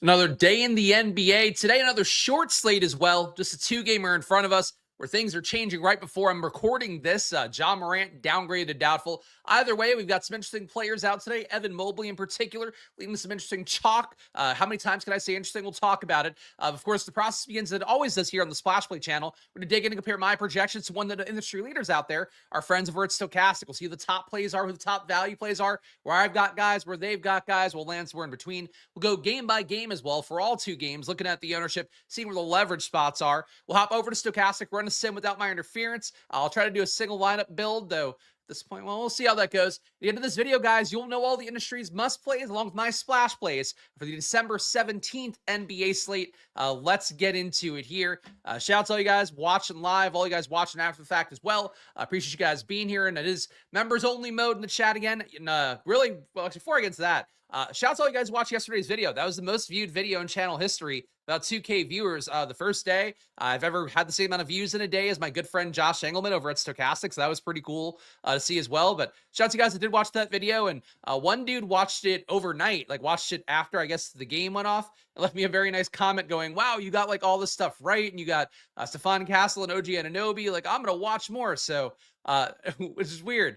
Another day in the NBA. Today, another short slate as well. Just a two-gamer in front of us where things are changing right before I'm recording this. John Morant downgraded to doubtful. Either way, we've got some interesting players out today. Evan Mobley in particular, leading some interesting chalk. How many times can I say interesting? We'll talk about it. Of course, the process begins as it always does here on the Splash Play channel. We're going to dig in and compare my projections to one of the industry leaders out there, our friends over at Stokastic. We'll see who the top plays are, who the top value plays are, where I've got guys, where they've got guys. We'll land somewhere in between. We'll go game by game as well for all two games, looking at the ownership, seeing where the leverage spots are. We'll hop over to Stokastic, run a sim without my interference. I'll try to do a single lineup build, though at this point, well, we'll see how that goes. At the end of this video, guys, you'll know all the industry's must plays along with my splash plays for the December 17th NBA slate. Let's get into it here. Shout out to all you guys watching live, all you guys watching after the fact as well. I appreciate you guys being here, and it is members only mode in the chat again. And really, well, actually, before I get into that, shout out to all you guys who watched yesterday's video. That was the most viewed video in channel history. About 2K viewers the first day. I've ever had the same amount of views in a day as my good friend Josh Engelman over at Stokastic, so that was pretty cool to see as well. But shout out to you guys that did watch that video, and one dude watched it overnight, like watched it after, I guess, the game went off, and left me a very nice comment going, wow, you got like all this stuff right, and you got Stephon Castle and OG Anunoby, like I'm going to watch more, so which is weird.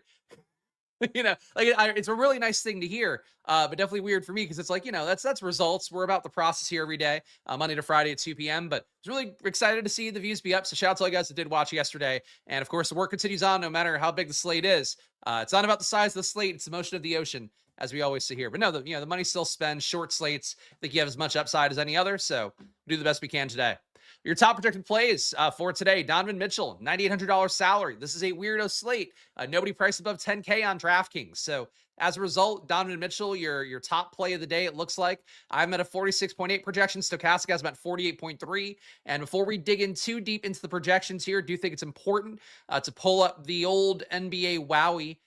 You know, like it's a really nice thing to hear, but definitely weird for me because it's like, you know, that's results. We're about the process here every day, Monday to Friday at 2 p.m. But I was really excited to see the views be up. So shout out to all you guys that did watch yesterday. And of course, the work continues on no matter how big the slate is. It's not about the size of the slate; it's the motion of the ocean, as we always say here. But no, the money still spent. Short slates, I think you have as much upside as any other. So do the best we can today. Your top projected plays for today: Donovan Mitchell, $9,800 salary. This is a weirdo slate. Nobody priced above 10K on DraftKings. So as a result, Donovan Mitchell, your top play of the day, it looks like. I'm at a 46.8 projection. Stokastic has about 48.3. And before we dig in too deep into the projections here, I do think it's important to pull up the old NBA Wowie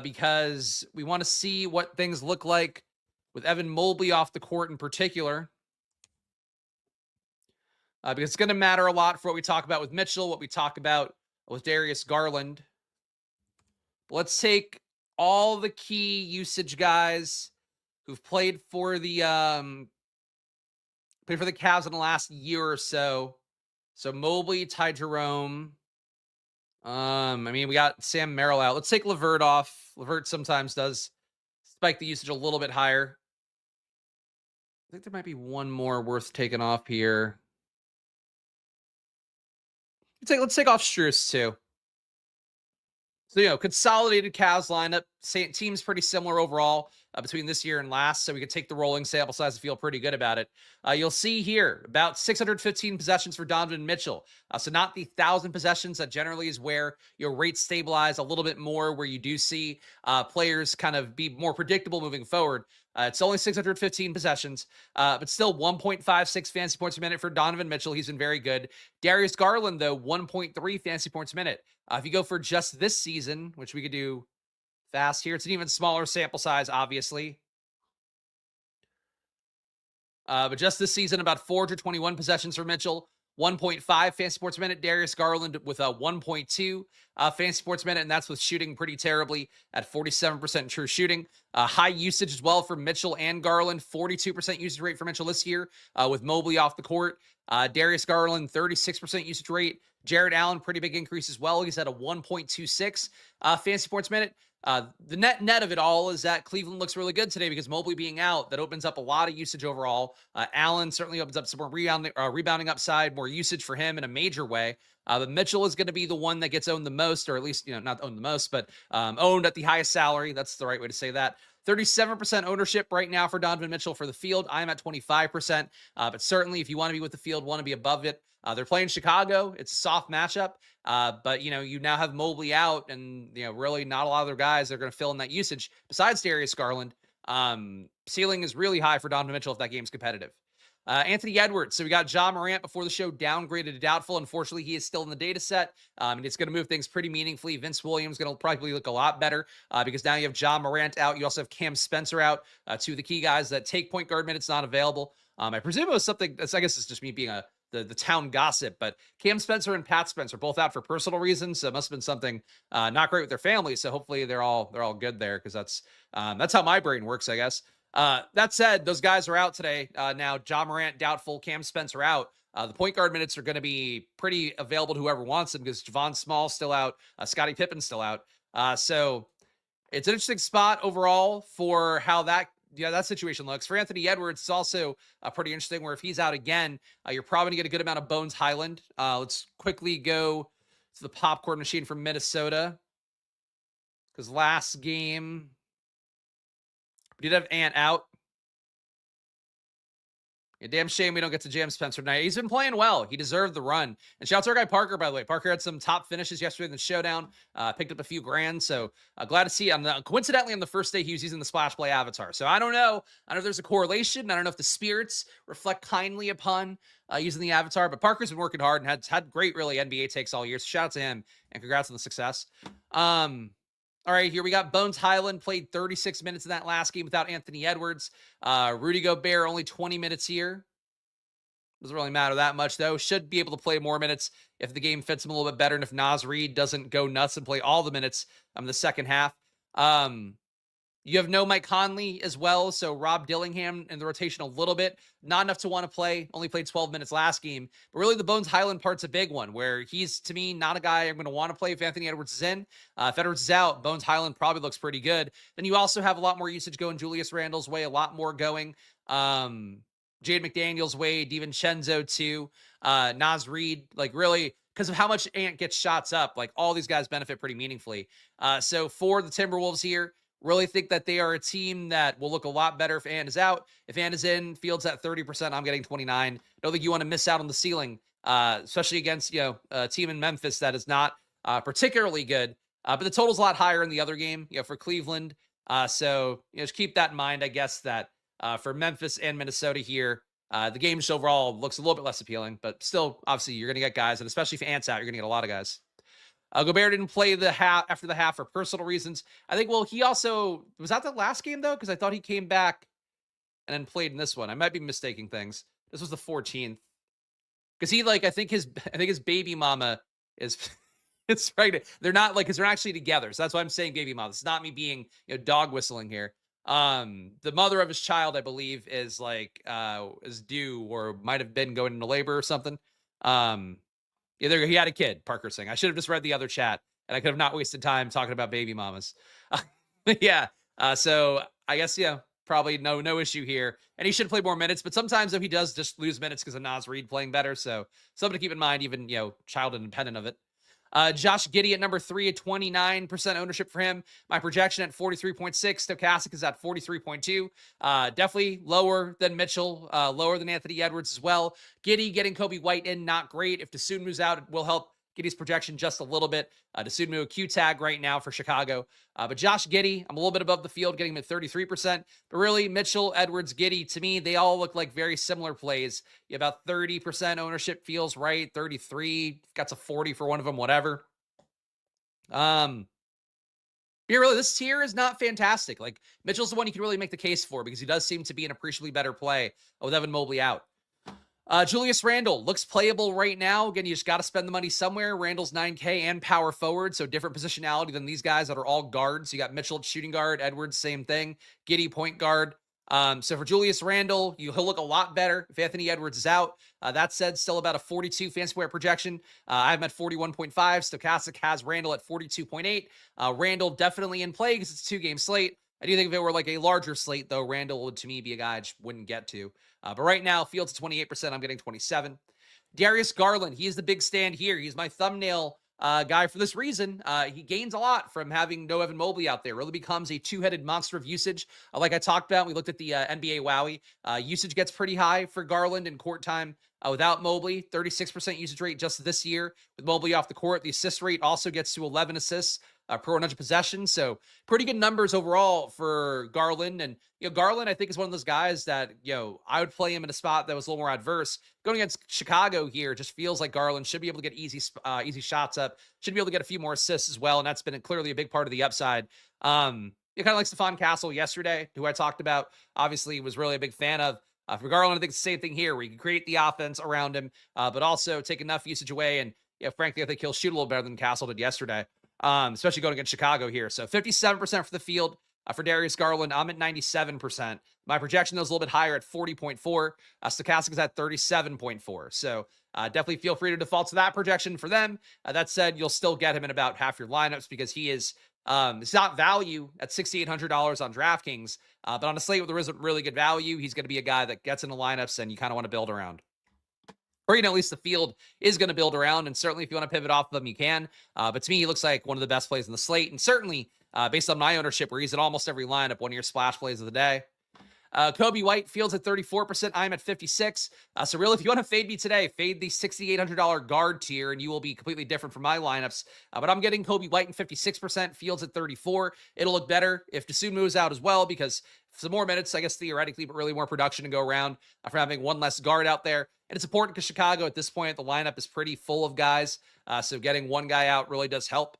because we want to see what things look like with Evan Mobley off the court in particular. Because it's going to matter a lot for what we talk about with Mitchell, what we talk about with Darius Garland. Let's take all the key usage guys who've played for the Cavs in the last year or so. So Mobley, Ty Jerome. I mean, we got Sam Merrill out. Let's take LeVert off. LeVert sometimes does spike the usage a little bit higher. I think there might be one more worth taking off here. Let's take off Strus too. So, consolidated Cavs lineup. Team's pretty similar overall between this year and last, so we could take the rolling sample size and feel pretty good about it. You'll see here about 615 possessions for Donovan Mitchell. So not the 1,000 possessions that generally is where your rates stabilize a little bit more, where you do see players kind of be more predictable moving forward. It's only 615 possessions, but still 1.56 fantasy points per minute for Donovan Mitchell. He's been very good. Darius Garland, though, 1.3 fantasy points a minute. If you go for just this season, which we could do fast here, it's an even smaller sample size, obviously. But just this season, about 421 possessions for Mitchell, 1.5 fantasy points per minute. Darius Garland with a 1.2 fantasy points per minute, and that's with shooting pretty terribly at 47% true shooting. High usage as well for Mitchell and Garland, 42% usage rate for Mitchell this year with Mobley off the court. Darius Garland, 36% usage rate. Jared Allen, pretty big increase as well. He's at a 1.26 fantasy points per minute. The net of it all is that Cleveland looks really good today because Mobley being out, that opens up a lot of usage overall. Allen certainly opens up some more rebounding upside, more usage for him in a major way. But Mitchell is going to be the one that gets owned the most, or at least, not owned the most, but owned at the highest salary. That's the right way to say that. 37% ownership right now for Donovan Mitchell for the field. I'm at 25%, but certainly if you want to be with the field, want to be above it. They're playing Chicago. It's a soft matchup, but you now have Mobley out, and really not a lot of other guys that are going to fill in that usage besides Darius Garland. Ceiling is really high for Donovan Mitchell if that game's competitive. Anthony Edwards. So we got John Morant before the show downgraded to doubtful. Unfortunately, he is still in the data set. And it's going to move things pretty meaningfully. Vince Williams going to probably look a lot better because now you have John Morant out. You also have Cam Spencer out. Two of the key guys that take point guard minutes not available. I presume it was something that's, I guess it's just me being the town gossip, but Cam Spencer and Pat Spencer both out for personal reasons. So it must have been something not great with their families. So hopefully they're all good there because that's how my brain works, I guess. That said, those guys are out today. Now, Ja Morant doubtful, Cam Spencer out. The point guard minutes are going to be pretty available to whoever wants them because Javon Small still out, Scottie Pippen's still out. So it's an interesting spot overall for how that situation looks. For Anthony Edwards, it's also pretty interesting where if he's out again, you're probably going to get a good amount of Bones Highland. Let's quickly go to the popcorn machine from Minnesota because last game we did have Ant out. Yeah, damn shame we don't get to jam Spencer tonight. He's been playing well. He deserved the run. And shout out to our guy Parker, by the way. Parker had some top finishes yesterday in the showdown. Picked up a few grand. So glad to see. Coincidentally, on the first day, he was using the Splash Play avatar. So I don't know. I don't know if there's a correlation. I don't know if the spirits reflect kindly upon using the avatar. But Parker's been working hard and had great, really, NBA takes all year. So shout out to him and congrats on the success. All right, here we got Bones Highland played 36 minutes in that last game without Anthony Edwards. Rudy Gobert only 20 minutes here. Doesn't really matter that much, though. Should be able to play more minutes if the game fits him a little bit better and if Naz Reid doesn't go nuts and play all the minutes in the second half. You have no Mike Conley as well, so Rob Dillingham in the rotation a little bit. Not enough to want to play. Only played 12 minutes last game. But really, the Bones Highland part's a big one, where he's, to me, not a guy I'm going to want to play if Anthony Edwards is in. If Edwards is out, Bones Highland probably looks pretty good. Then you also have a lot more usage going Julius Randle's way, a lot more going Jaden McDaniels' way, DiVincenzo too, Naz Reid, like really, because of how much Ant gets shots up, like all these guys benefit pretty meaningfully. So for the Timberwolves here, really think that they are a team that will look a lot better if Ant is out. If Ant is in, Fields at 30%, I'm getting 29. Don't think you want to miss out on the ceiling, especially against, a team in Memphis that is not particularly good. But the total's a lot higher in the other game, for Cleveland. So just keep that in mind, I guess, that for Memphis and Minnesota here, the game just overall looks a little bit less appealing, but still, obviously, you're going to get guys, and especially if Ant's out, you're going to get a lot of guys. Gobert didn't play after the half for personal reasons. I think, he also was that the last game though, because I thought he came back and then played in this one. I might be mistaking things. This was the 14th, because he I think his baby mama is it's pregnant. They're not because they're actually together. So that's why I'm saying baby mama. It's not me being dog whistling here. The mother of his child, I believe, is is due or might have been going into labor or something. Either he had a kid, Parker saying. I should have just read the other chat, and I could have not wasted time talking about baby mamas. Yeah. So I guess, probably no issue here. And he should play more minutes, but sometimes though he does just lose minutes because of Naz Reid playing better. So something to keep in mind, even, child independent of it. Josh Giddey at number 3 at 29% ownership for him. My projection at 43.6. Stokastic is at 43.2. Definitely lower than Mitchell, lower than Anthony Edwards as well. Giddey getting Kobe White in, not great. If Dosunmu moves out, it will help Giddey's projection just a little bit. Dosunmu a Q tag right now for Chicago. But Josh Giddey, I'm a little bit above the field, getting him at 33%. But really, Mitchell, Edwards, Giddey, to me, they all look like very similar plays. You have about 30% ownership feels right, 33, got to 40 for one of them, whatever. Yeah, really, this tier is not fantastic. Mitchell's the one you can really make the case for because he does seem to be an appreciably better play with Evan Mobley out. Julius Randle looks playable right now. Again, you just got to spend the money somewhere. Randle's 9K and power forward, so different positionality than these guys that are all guards. You got Mitchell at shooting guard, Edwards, same thing. Giddey, point guard. So for Julius Randle, he'll look a lot better if Anthony Edwards is out. That said, still about a 42 fantasy player projection. I have him at 41.5. Stokastic has Randle at 42.8. Randle definitely in play because it's a 2-game slate. I do think if it were a larger slate, though, Randle would, to me, be a guy I just wouldn't get to. But right now, Fields at 28%. I'm getting 27. Darius Garland, he is the big stand here. He's my thumbnail guy for this reason. He gains a lot from having no Evan Mobley out there. Really becomes a two-headed monster of usage. Like I talked about, we looked at the NBA Wowie. Usage gets pretty high for Garland in court time without Mobley. 36% usage rate just this year. With Mobley off the court, the assist rate also gets to 11 assists per 100 possessions. So pretty good numbers overall for Garland. And, Garland, I think, is one of those guys that, I would play him in a spot that was a little more adverse. Going against Chicago here just feels like Garland should be able to get easy shots up, should be able to get a few more assists as well. And that's been clearly a big part of the upside. Kind of like Stephon Castle yesterday, who I talked about, obviously was really a big fan of. For Garland, I think it's the same thing here, where you can create the offense around him, but also take enough usage away. And, frankly, I think he'll shoot a little better than Castle did yesterday. Especially going against Chicago here. So 57% for the field, For Darius Garland, I'm at 97%. My projection though is a little bit higher at 40.4. Stokastic is at 37.4. So definitely feel free to default to that projection for them. That said, you'll still get him in about half your lineups because he is it's not value at $6,800 on DraftKings, but on a slate where there isn't really good value, he's going to be a guy that gets into lineups and you kind of want to build around. Or, at least the field is going to build around. And certainly if you want to pivot off of them, you can. But to me, he looks like one of the best plays in the slate. And certainly based on my ownership, where he's in almost every lineup, one of your splash plays of the day. Kobe White fields at 34%. I'm at 56. So really, if you want to fade me today, fade the $6,800 guard tier, and you will be completely different from my lineups. But I'm getting Kobe White in 56%, Fields at 34. It'll look better if Dasum moves out as well, because some more minutes, I guess, theoretically, but really more production to go around for having one less guard out there. And it's important because Chicago at this point, the lineup is pretty full of guys. So getting one guy out really does help.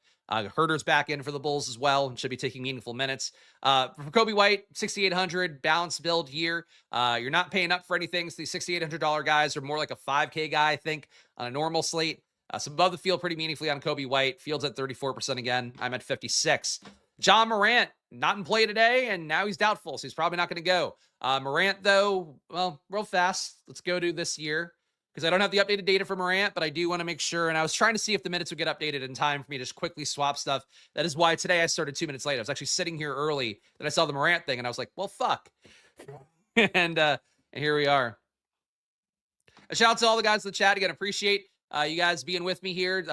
Herder's back in for the Bulls as well and should be taking meaningful minutes. For Kobe White, 6,800, balanced build here. You're not paying up for anything. So these $6,800 guys are more like a 5K guy, I think, on a normal slate. So above the field pretty meaningfully on Kobe White. Fields at 34% again. I'm at 56. John Morant, not in play today, and now he's doubtful, so he's probably not going to go. Morant, though, well, real fast. Let's go to this year, because I don't have the updated data for Morant, but I do want to make sure. And I was trying to see if the minutes would get updated in time for me to just quickly swap stuff. That is why today I started 2 minutes late. I was actually sitting here early, then I saw the Morant thing, and I was like, well, fuck. and here we are. A shout out to all the guys in the chat. Again, appreciate you guys being with me here.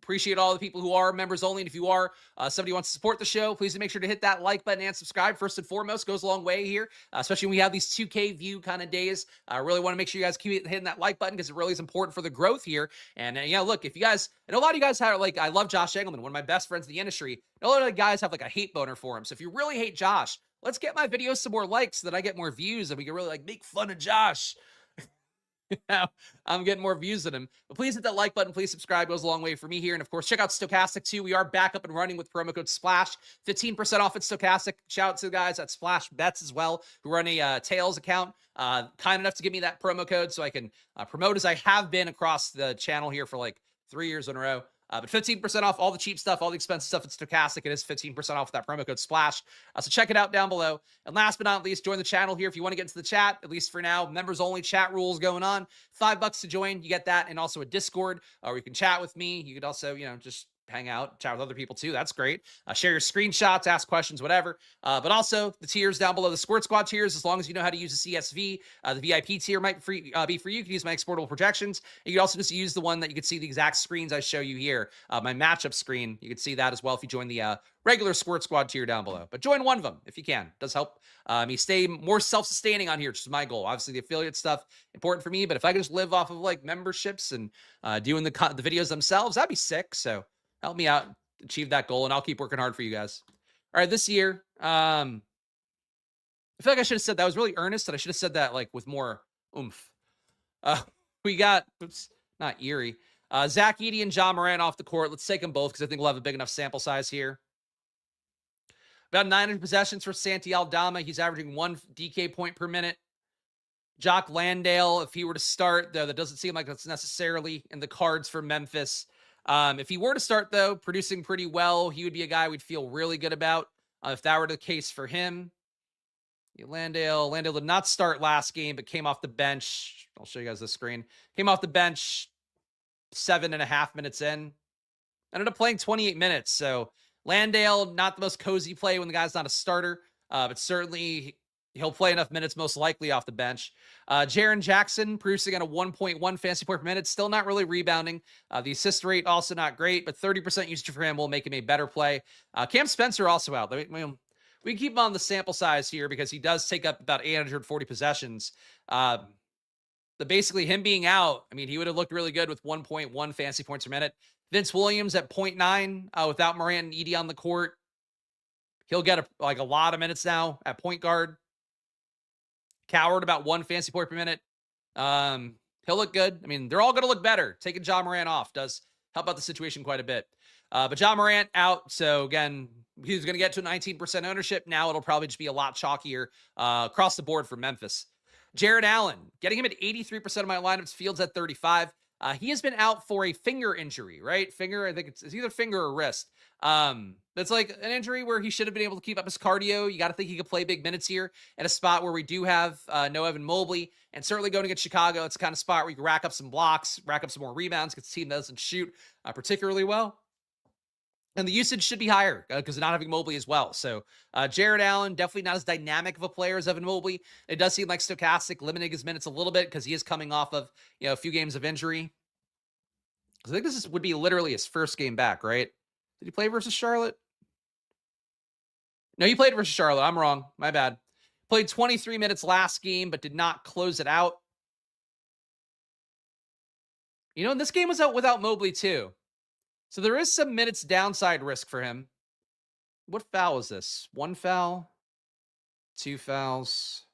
Appreciate all the people who are members only. And if you are somebody who wants to support the show, please make sure to hit that like button and subscribe. First and foremost, goes a long way here, especially when we have these 2K view kind of days. I really want to make sure you guys keep hitting that like button because it really is important for the growth here. And look, if you guys, and a lot of you guys have, I love Josh Engelman, one of my best friends in the industry. And a lot of the guys have a hate boner for him. So if you really hate Josh, let's get my videos some more likes so that I get more views and we can really make fun of Josh. I'm getting more views than him. But please hit that like button. Please subscribe. Goes a long way for me here. And of course, check out Stokastic too. We are back up and running with promo code SPLASH. 15% off at Stokastic. Shout out to the guys at Splash Bets as well, who run a Tails account. Kind enough to give me that promo code so I can promote as I have been across the channel here for 3 years in a row. But 15% off all the cheap stuff, all the expensive stuff at Stokastic. It is 15% off with that promo code SPLASH. So check it out down below. And last but not least, join the channel here if you want to get into the chat, at least for now. Members only chat rules going on. $5 to join. You get that, and also a Discord where you can chat with me. You could also, just hang out, chat with other people too. That's great. Share your screenshots, ask questions, whatever. But also the tiers down below, the Squirt Squad tiers, as long as you know how to use the CSV. The VIP tier might be for you. You can use my exportable projections. You can also just use the one that you can see the exact screens I show you here. My matchup screen, you can see that as well if you join the regular Squirt Squad tier down below. But join one of them if you can. It does help me stay more self-sustaining on here, which is my goal. Obviously, the affiliate stuff, important for me. But if I can just live off of memberships and doing the videos themselves, that'd be sick. So help me out achieve that goal, and I'll keep working hard for you guys. All right, this year, I feel like I should have said that. I was really earnest, and I should have said that with more oomph. We got, not Erie. Zach Edey and John Morant off the court. Let's take them both because I think we'll have a big enough sample size here. About 900 possessions for Santi Aldama. He's averaging 1 DK point per minute. Jock Landale, if he were to start, though, that doesn't seem like that's necessarily in the cards for Memphis. If he were to start, though, producing pretty well, he would be a guy we'd feel really good about if that were the case for him. Landale did not start last game, but came off the bench. I'll show you guys the screen. Came off the bench 7.5 minutes in. Ended up playing 28 minutes. So Landale, not the most cozy play when the guy's not a starter, but certainly he'll play enough minutes, most likely off the bench. Jaren Jackson producing at a 1.1 fantasy point per minute. Still not really rebounding. The assist rate also not great, but 30% usage for him will make him a better play. Cam Spencer also out. We can keep him on the sample size here because he does take up about 840 possessions. But basically him being out, he would have looked really good with 1.1 fantasy points per minute. Vince Williams at 0.9 without Morant and Edey on the court. He'll get a lot of minutes now at point guard. Coward about 1 fantasy point per minute. He'll look good. They're all going to look better. Taking John Morant off does help out the situation quite a bit. But John Morant out. So again, he's going to get to 19% ownership. Now it'll probably just be a lot chalkier across the board for Memphis. Jared Allen, getting him at 83% of my lineups. Fields at 35. He has been out for a finger injury, right? Finger, I think it's either finger or wrist. That's like an injury where he should have been able to keep up his cardio. You got to think he could play big minutes here at a spot where we do have no Evan Mobley, and certainly going against Chicago, it's the kind of spot where you can rack up some blocks, rack up some more rebounds because the team doesn't shoot particularly well. And the usage should be higher because of not having Mobley as well. So Jared Allen, definitely not as dynamic of a player as Evan Mobley. It does seem like Stokastic limiting his minutes a little bit because he is coming off of a few games of injury. I think would be literally his first game back, right? Did he play versus Charlotte? No, he played versus Charlotte. I'm wrong. My bad. Played 23 minutes last game, but did not close it out. And this game was out without Mobley too. So there is some minutes downside risk for him. What foul is this? 1 foul? 2 fouls?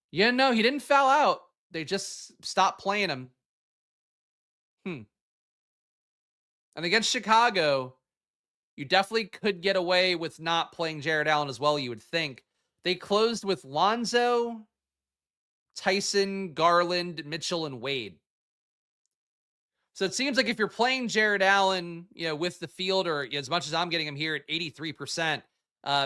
Yeah, no, he didn't foul out. They just stopped playing him. And against Chicago, you definitely could get away with not playing Jared Allen as well, you would think. They closed with Lonzo, Tyson, Garland, Mitchell, and Wade. So it seems like if you're playing Jared Allen, with the field, or as much as I'm getting him here at 83%,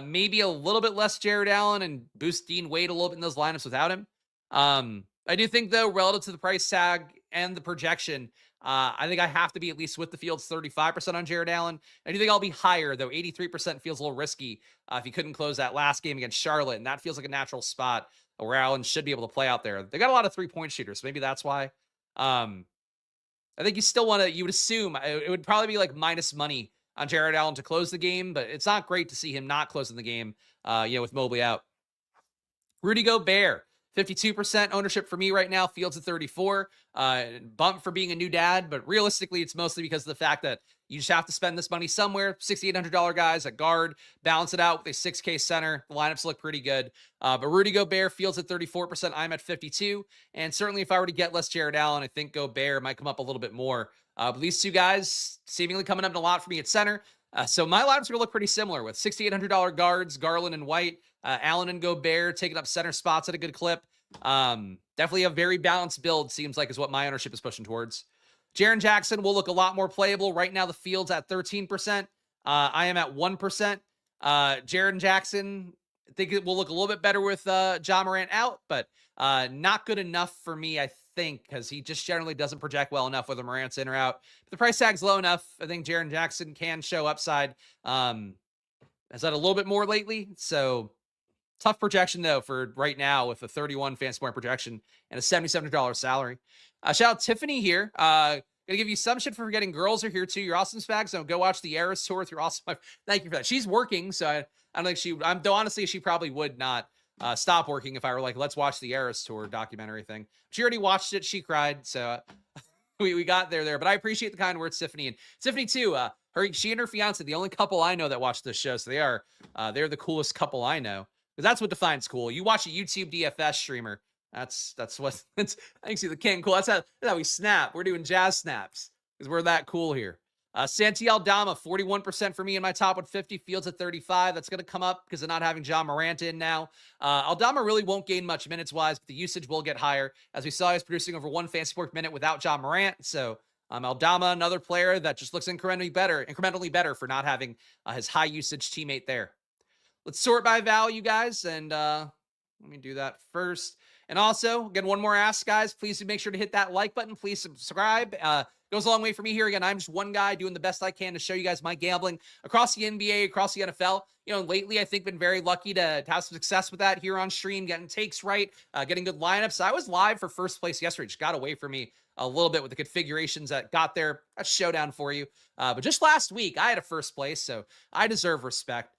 maybe a little bit less Jared Allen and boost Dean Wade a little bit in those lineups without him. I do think, though, relative to the price tag and the projection, I think I have to be at least with the field's 35% on Jared Allen. I do think I'll be higher, though. 83% feels a little risky if he couldn't close that last game against Charlotte, and that feels like a natural spot where Allen should be able to play out there. They got a lot of three-point shooters, so maybe that's why. I think you still you would assume it would probably be like minus money on Jared Allen to close the game, but it's not great to see him not closing the game, with Mobley out. Rudy Gobert, 52% ownership for me right now. Fields at 34. Bump for being a new dad, but realistically, it's mostly because of the fact that you just have to spend this money somewhere. $6,800 guys at guard, balance it out with a 6K center. The lineups look pretty good. But Rudy Gobert, Fields at 34%. I'm at 52. And certainly if I were to get less Jared Allen, I think Gobert might come up a little bit more. But these two guys seemingly coming up in a lot for me at center. So my lineups are going to look pretty similar with $6,800 guards, Garland and White, Allen and Gobert taking up center spots at a good clip. Definitely a very balanced build, seems like, is what my ownership is pushing towards. Jaren Jackson will look a lot more playable. Right now, the field's at 13%. I am at 1%. Jaren Jackson, I think it will look a little bit better with Ja Morant out, but not good enough for me, I think, because he just generally doesn't project well enough whether Morant's in or out. But the price tag's low enough. I think Jaren Jackson can show upside. Has had a little bit more lately, so tough projection, though, for right now with a 31 fantasy point projection and a $7,700 salary. Shout out Tiffany here. Gonna give you some shit for forgetting girls are here too. You're awesome, Spags. So go watch the Eras tour with your awesome. Thank you for that. She's working, so I don't think though honestly, she probably would not stop working if I were like, let's watch the Eras tour documentary thing. She already watched it. She cried. So we got there. But I appreciate the kind words, Tiffany. And Tiffany too, she and her fiance, the only couple I know that watch this show. So they're the coolest couple I know. Because that's what defines cool. You watch a YouTube DFS streamer. That's what I think. See the king cool. That's how we snap. We're doing jazz snaps because we're that cool here. Santi Aldama, 41% for me in my top 150. Fields at 35. That's going to come up because of not having Ja Morant in now. Aldama really won't gain much minutes wise, but the usage will get higher. As we saw, he's producing over 1 fantasy point minute without Ja Morant. So Aldama, another player that just looks incrementally better for not having his high usage teammate there. Let's sort by value, guys, and let me do that first. And also, again, one more ask, guys. Please make sure to hit that like button. Please subscribe. Goes a long way for me here. Again, I'm just one guy doing the best I can to show you guys my gambling across the NBA, across the NFL. Lately, I think been very lucky to have some success with that here on stream, getting takes right, getting good lineups. I was live for first place yesterday. Just got away from me a little bit with the configurations that got there. That's showdown for you. But just last week, I had a first place, so I deserve respect.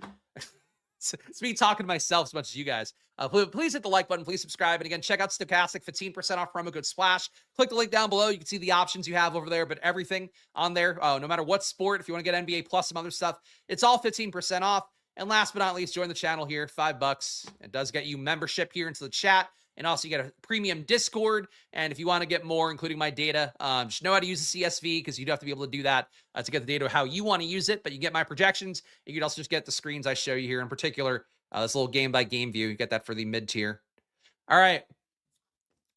It's me talking to myself as much as you guys. Please hit the like button. Please subscribe. And again, check out Stokastic, 15% off promo code SPLASH. Click the link down below. You can see the options you have over there, but everything on there, no matter what sport, if you want to get NBA plus some other stuff, it's all 15% off. And last but not least, join the channel here, $5. It does get you membership here into the chat. And also you get a premium Discord. And if you want to get more, including my data, just know how to use the CSV because you'd have to be able to do that to get the data how you want to use it. But you get my projections. You could also just get the screens I show you here, in particular, this little game by game view. You get that for the mid tier. All right.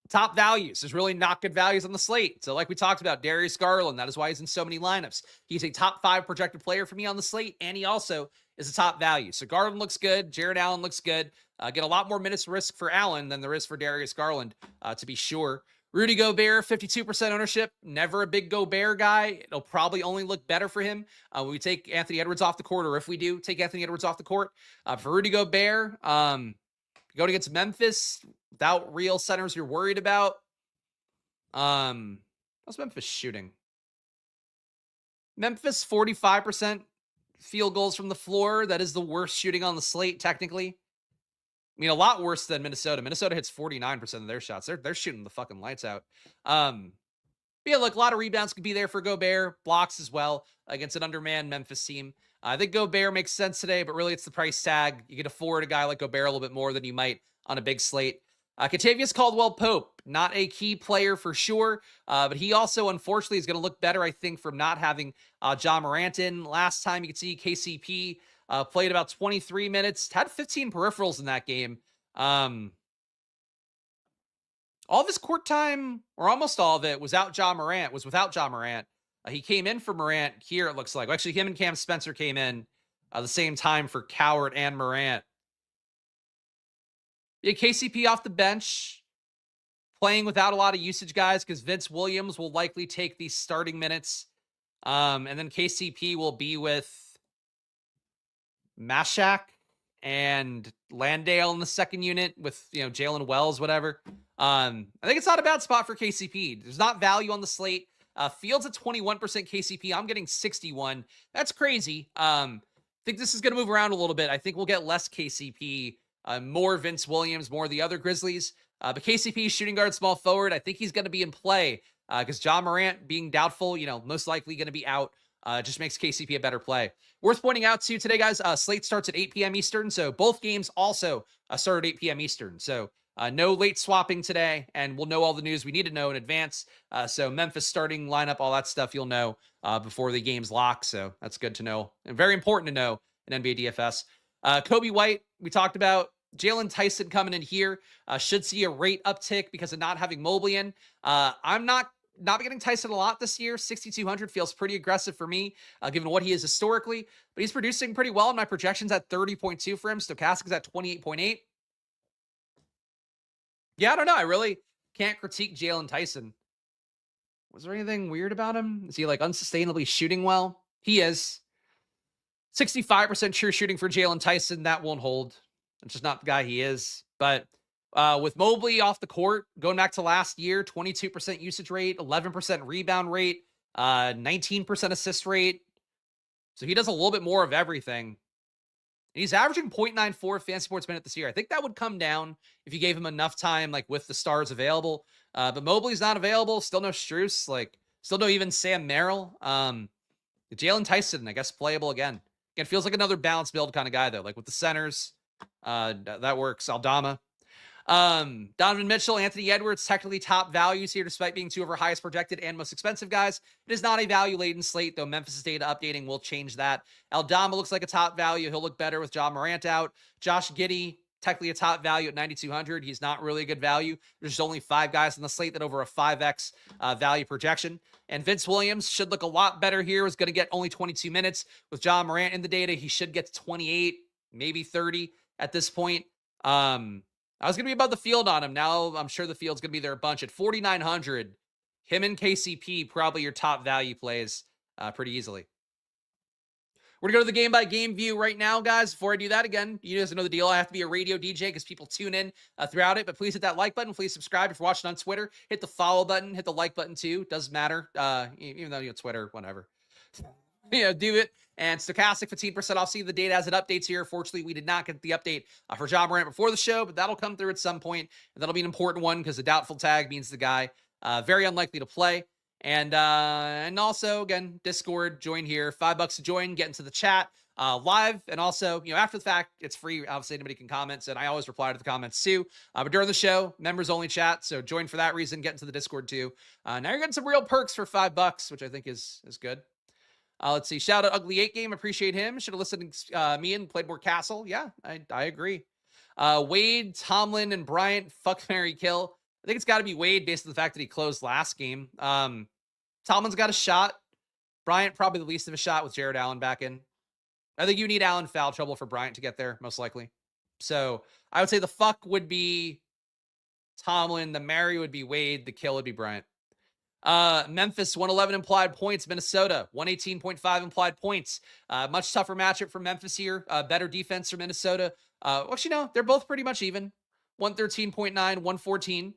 top values. There's really not good values on the slate. So like we talked about, Darius Garland, that is why he's in so many lineups. He's a top 5 projected player for me on the slate, and he also is a top value. So Garland looks good. Jared Allen looks good. Get a lot more minutes risk for Allen than there is for Darius Garland, to be sure. Rudy Gobert, 52% ownership. Never a big Gobert guy. It'll probably only look better for him when we take Anthony Edwards off the court, or if we do take Anthony Edwards off the court. For Rudy Gobert, going against Memphis without real centers you're worried about. How's Memphis shooting? Memphis, 45% field goals from the floor. That is the worst shooting on the slate, technically. I mean, a lot worse than Minnesota. Minnesota hits 49% of their shots. They're shooting the fucking lights out. Yeah, look, a lot of rebounds could be there for Gobert. Blocks as well against an undermanned Memphis team. I think Gobert makes sense today, but really it's the price tag. You can afford a guy like Gobert a little bit more than you might on a big slate. Kentavious Caldwell-Pope, not a key player for sure, but he also, unfortunately, is going to look better, I think, from not having Ja Morant in. Last time you could see KCP played about 23 minutes, had 15 peripherals in that game. All of his court time, or almost all of it, was without Ja Morant. He came in for Morant here, it looks like. Well, actually, him and Cam Spencer came in the same time for Coward and Morant. Yeah, KCP off the bench, playing without a lot of usage guys, because Vince Williams will likely take these starting minutes. And then KCP will be with Mashak and Landale in the second unit with, Jalen Wells, whatever. I think it's not a bad spot for KCP. There's not value on the slate. Fields at 21% KCP. I'm getting 61. That's crazy. I think this is going to move around a little bit. I think we'll get less KCP, more Vince Williams, more the other Grizzlies. But KCP, shooting guard, small forward, I think he's going to be in play because Ja Morant being doubtful, most likely going to be out. Just makes KCP a better play. Worth pointing out too today, guys, slate starts at 8 p.m. Eastern. So both games also start at 8 p.m. Eastern. So no late swapping today, and we'll know all the news we need to know in advance. So Memphis starting lineup, all that stuff you'll know before the game's lock. So that's good to know and very important to know in NBA DFS. Kobe White, we talked about. Jalen Tyson coming in here should see a rate uptick because of not having Mobley in. I'm not getting Tyson a lot this year. 6,200 feels pretty aggressive for me, given what he is historically. But he's producing pretty well in my projections at 30.2 for him. Stokastic is at 28.8. Yeah, I don't know. I really can't critique Jalen Tyson. Was there anything weird about him? Is he like unsustainably shooting well? He is. 65% true shooting for Jalen Tyson. That won't hold. It's just not the guy he is. But with Mobley off the court, going back to last year, 22% usage rate, 11% rebound rate, 19% assist rate. So he does a little bit more of everything. He's averaging 0.94 fantasy points per minute this year. I think that would come down if you gave him enough time, like with the stars available. But Mobley's not available. Still no Strus. Still no even Sam Merrill. Jalen Tyson, I guess, playable again. It feels like another balanced build kind of guy, though. Like with the centers, that works. Aldama. Donovan Mitchell, Anthony Edwards, technically top values here, despite being two of our highest projected and most expensive guys. It is not a value-laden slate, though Memphis' data updating will change that. Aldama looks like a top value. He'll look better with Ja Morant out. Josh Giddey, technically a top value at 9,200. He's not really a good value. There's just only 5 guys on the slate that over a 5x value projection. And Vince Williams should look a lot better here. Is going to get only 22 minutes. With Ja Morant in the data, he should get to 28, maybe 30 at this point. I was going to be above the field on him. Now I'm sure the field's going to be there a bunch. At 4,900, him and KCP, probably your top value plays pretty easily. We're going to go to the game-by-game view right now, guys. Before I do that, again, you guys know the deal. I have to be a radio DJ because people tune in throughout it. But please hit that like button. Please subscribe if you're watching on Twitter. Hit the follow button. Hit the like button, too. Doesn't matter. Even though, Twitter, whatever. Do it. And Stokastic, 15% off. See the data as it updates here. Fortunately, we did not get the update for Ja Morant before the show, but that'll come through at some point. And that'll be an important one because the doubtful tag means the guy very unlikely to play. And also, again, Discord, join here. $5 to join, get into the chat live. And also, after the fact, it's free. Obviously, anybody can comment, and I always reply to the comments too. But during the show, members only chat. So join for that reason. Get into the Discord too. Now you're getting some real perks for $5, which I think is good. Let's see. Shout out Ugly 8 Game. Appreciate him. Should have listened to me and played more Castle. Yeah, I agree. Wade, Tomlin, and Bryant. Fuck, marry, kill. I think it's got to be Wade based on the fact that he closed last game. Tallman's got a shot. Bryant probably the least of a shot with Jared Allen back in. I think you need Allen foul trouble for Bryant to get there, most likely. So I would say the fuck would be Tomlin, the marry would be Wade, the kill would be Bryant. Memphis, 111 implied points. Minnesota, 118.5 implied points. Much tougher matchup for Memphis here. Better defense for Minnesota. Actually, no, they're both pretty much even. 113.9, 114.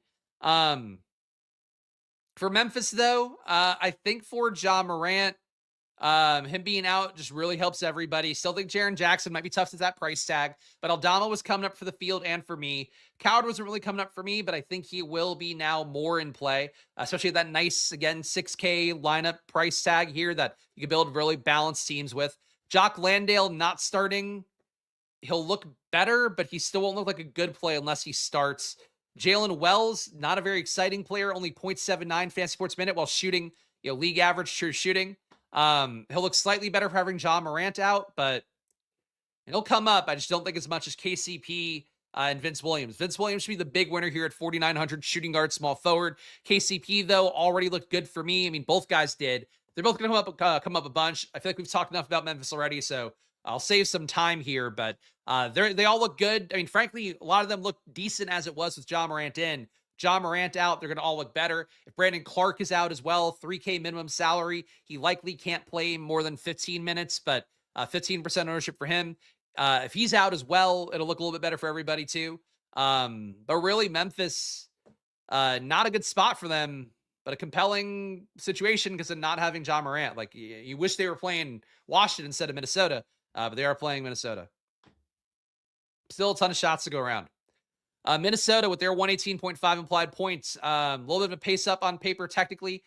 For Memphis, though, I think for Ja Morant, him being out just really helps everybody. Still think Jaren Jackson might be tough to that price tag, but Aldama was coming up for the field and for me. Coward wasn't really coming up for me, but I think he will be now more in play, especially that nice, again, 6K lineup price tag here that you can build really balanced teams with. Jock Landale not starting. He'll look better, but he still won't look like a good play unless he starts. Jalen Wells, not a very exciting player, only 0.79 fantasy points minute while shooting, league average true shooting. He'll look slightly better for having Ja Morant out, but he'll come up. I just don't think as much as KCP and Vince Williams. Vince Williams should be the big winner here at 4,900 shooting guard, small forward. KCP, though, already looked good for me. I mean, both guys did. They're both going to come up a bunch. I feel like we've talked enough about Memphis already, so I'll save some time here, but they all look good. I mean, frankly, a lot of them look decent as it was with Ja Morant in. Ja Morant out, they're going to all look better. If Brandon Clark is out as well, 3K minimum salary, he likely can't play more than 15 minutes, but 15% ownership for him. If he's out as well, it'll look a little bit better for everybody too. But really, Memphis, not a good spot for them, but a compelling situation because of not having Ja Morant. Like, you wish they were playing Washington instead of Minnesota, but they are playing Minnesota. Still a ton of shots to go around. Minnesota with their 118.5 implied points. A little bit of a pace up on paper, technically,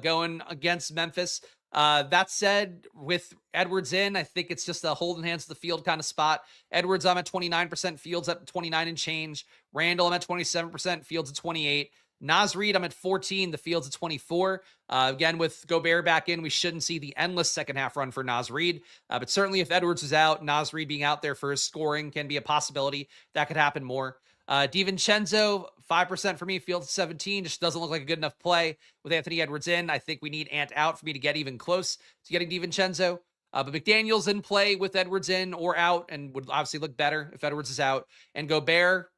going against Memphis. That said, with Edwards in, I think it's just a holding hands to the field kind of spot. Edwards, I'm at 29%, Fields at 29 and change. Randall, I'm at 27%, Fields at 28. Naz Reid, I'm at 14, the Fields at 24. Again, with Gobert back in, we shouldn't see the endless second half run for Naz Reid. But certainly if Edwards is out, Naz Reid being out there for his scoring can be a possibility. That could happen more. DiVincenzo, 5% for me. Fields at 17. Just doesn't look like a good enough play with Anthony Edwards in. I think we need Ant out for me to get even close to getting DiVincenzo. But McDaniel's in play with Edwards in or out and would obviously look better if Edwards is out. And Gobert,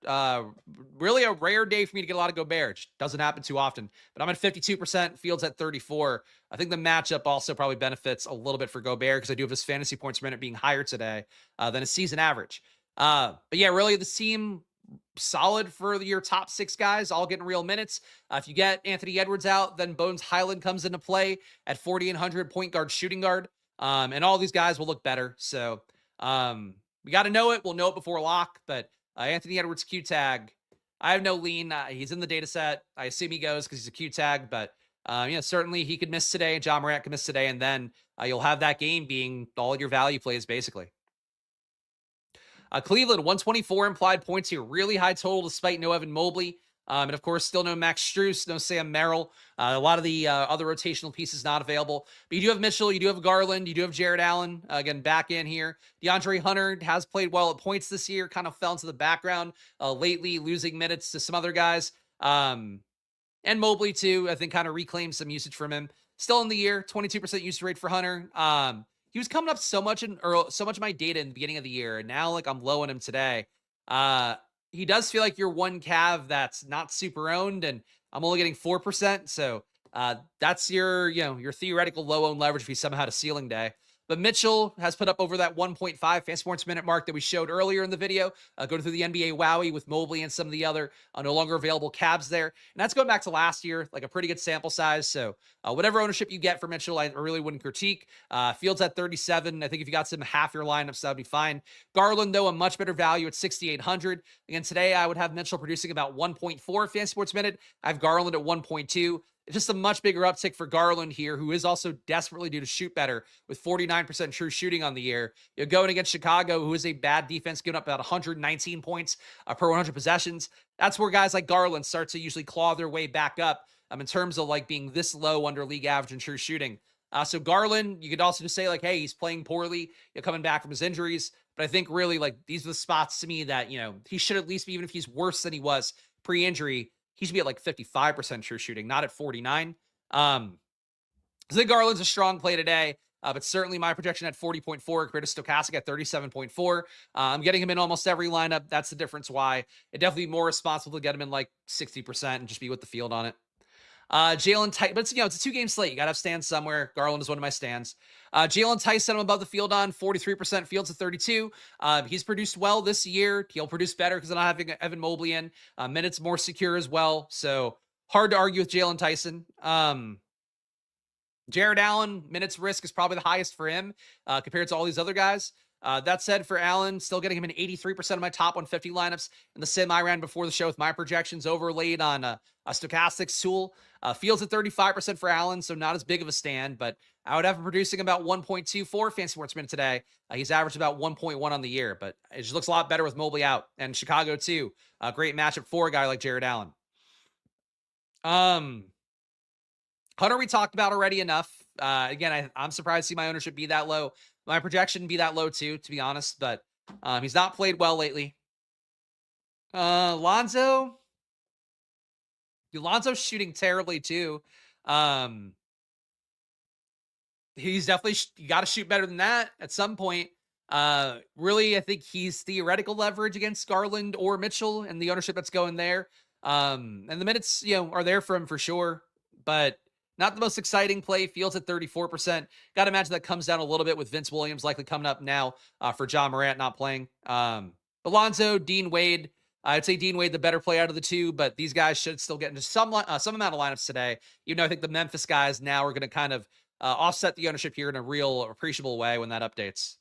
really a rare day for me to get a lot of Gobert. It just doesn't happen too often. But I'm at 52%, Fields at 34. I think the matchup also probably benefits a little bit for Gobert because I do have his fantasy points per minute being higher today than his season average. But yeah, really the team solid for your top 6 guys, all getting real minutes. If you get Anthony Edwards out, then Bones Highland comes into play at 4,800 point guard, shooting guard. And all these guys will look better. So we got to know it. We'll know it before lock. But Anthony Edwards Q tag, I have no lean. He's in the data set. I assume he goes because he's a Q tag. But certainly he could miss today. Ja Morant could miss today. And then you'll have that game being all your value plays, basically. Cleveland, 124 implied points here. Really high total despite no Evan Mobley. And of course, still no Max Strus, no Sam Merrill. A lot of the other rotational pieces not available. But you do have Mitchell, you do have Garland, you do have Jared Allen, again, back in here. DeAndre Hunter has played well at points this year, kind of fell into the background lately, losing minutes to some other guys. And Mobley, too, I think kind of reclaimed some usage from him. Still in the year, 22% usage rate for Hunter. He was coming up so much of my data in the beginning of the year, and now like I'm low on him today. He does feel like your one Cav that's not super owned, and I'm only getting 4%. So that's your theoretical low owned leverage if he somehow had a ceiling day. But Mitchell has put up over that 1.5 fantasy points minute mark that we showed earlier in the video, going through the NBA Wowie with Mobley and some of the other no longer available Cavs there. And that's going back to last year, like a pretty good sample size. So whatever ownership you get for Mitchell, I really wouldn't critique. Fields at 37. I think if you got some half your lineups, that'd be fine. Garland, though, a much better value at 6,800. Again, today I would have Mitchell producing about 1.4 fantasy points minute. I have Garland at 1.2. It's just a much bigger uptick for Garland here, who is also desperately due to shoot better with 49% true shooting on the year. You're going against Chicago, who is a bad defense, giving up about 119 points per 100 possessions. That's where guys like Garland start to usually claw their way back up in terms of like being this low under league average in true shooting. So Garland, you could also just say like, hey, he's playing poorly, coming back from his injuries. But I think really like these are the spots to me that, he should at least be, even if he's worse than he was pre-injury, he should be at like 55% true shooting, not at 49. I think Garland's a strong play today, but certainly my projection at 40.4 compared to Stokastic at 37.4. I'm getting him in almost every lineup. That's the difference why it definitely more responsible to get him in like 60% and just be with the field on it. Jalen Tyson, but it's a 2-game slate. You got to have stands somewhere. Garland is one of my stands. Jalen Tyson, I'm above the field on 43%, fields at 32. He's produced well this year. He'll produce better because I'm not having Evan Mobley in. Minutes more secure as well. So hard to argue with Jalen Tyson. Jared Allen, minutes risk is probably the highest for him compared to all these other guys. That said, for Allen, still getting him in 83% of my top 150 lineups in the sim I ran before the show with my projections overlaid on a Stokastic tool. Fields at 35% for Allen, so not as big of a stand, but I would have him producing about 1.24 fantasy points per minute today. He's averaged about 1.1 on the year, but it just looks a lot better with Mobley out. And Chicago, too. A great matchup for a guy like Jared Allen. Hunter, we talked about already enough. Again, I'm surprised to see my ownership be that low. My projection be that low too, to be honest, but he's not played well lately. Lonzo's shooting terribly too. He's definitely, you got to shoot better than that at some point. Really, I think he's theoretical leverage against Garland or Mitchell and the ownership that's going there. And the minutes, are there for him for sure, but not the most exciting play. Fields at 34%. Got to imagine that comes down a little bit with Vince Williams likely coming up now for John Morant not playing. Alonzo, Dean Wade. I'd say Dean Wade the better play out of the two, but these guys should still get into some amount of lineups today. Even though I think the Memphis guys now are going to kind of offset the ownership here in a real appreciable way when that updates.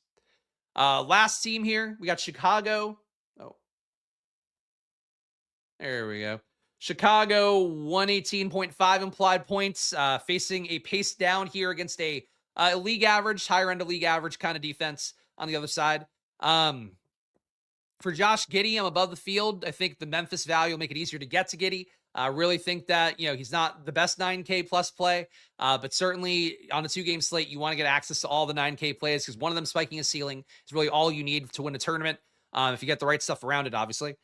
Last team here, we got Chicago. Oh, there we go. Chicago, 118.5 implied points, facing a pace down here against a league average, higher end of league average kind of defense on the other side. For Josh Giddey, I'm above the field. I think the Memphis value will make it easier to get to Giddey. I really think that, he's not the best 9K plus play, but certainly on a 2-game slate, you want to get access to all the 9K plays because one of them spiking a ceiling is really all you need to win a tournament. If you get the right stuff around it, obviously.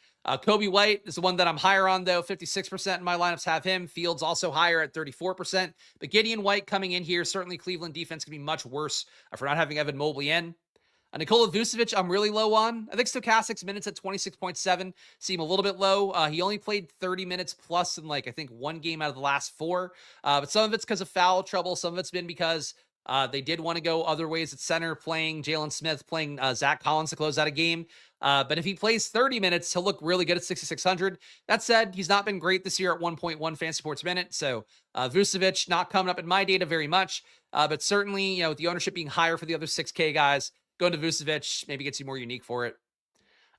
Kobe White is the one that I'm higher on, though. 56% in my lineups have him. Fields also higher at 34%. But Gideon White coming in here, certainly Cleveland defense can be much worse for not having Evan Mobley in. Nikola Vucevic, I'm really low on. I think Stokastic's minutes at 26.7 seem a little bit low. He only played 30 minutes plus in, I think, one game out of the last 4. But some of it's because of foul trouble. Some of it's been because they did want to go other ways at center, playing Jalen Smith, playing Zach Collins to close out a game. But if he plays 30 minutes, he'll look really good at 6,600. That said, he's not been great this year at 1.1 fantasy points per minute. So Vucevic not coming up in my data very much. But certainly, with the ownership being higher for the other 6K guys, going to Vucevic maybe gets you more unique for it.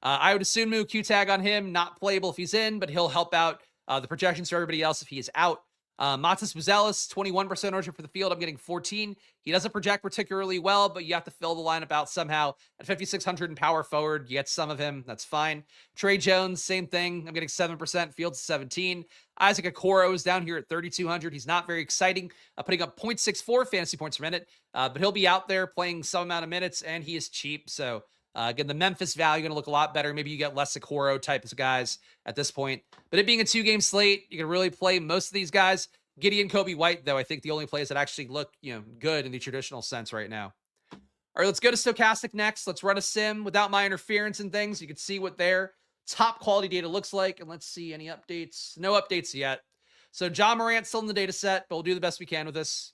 I would assume move Q-tag on him, not playable if he's in, but he'll help out the projections for everybody else if he is out. Matas Buzelis, 21% ownership for the field. I'm getting 14. He doesn't project particularly well, but you have to fill the lineup out somehow. At 5,600 in power forward, you get some of him. That's fine. Trey Jones, same thing. I'm getting 7%. Fields 17. Isaac Okoro is down here at 3,200. He's not very exciting, putting up 0.64 fantasy points per minute, but he'll be out there playing some amount of minutes, and he is cheap. So again, the Memphis value going to look a lot better. Maybe you get less Okoro types of guys at this point. But it being a 2-game slate, you can really play most of these guys. Giddey and Kobe White, though, I think the only plays that actually look, good in the traditional sense right now. All right, let's go to Stokastic next. Let's run a sim without my interference and things. You can see what their top quality data looks like. And let's see any updates. No updates yet. So John Morant still in the data set, but we'll do the best we can with this.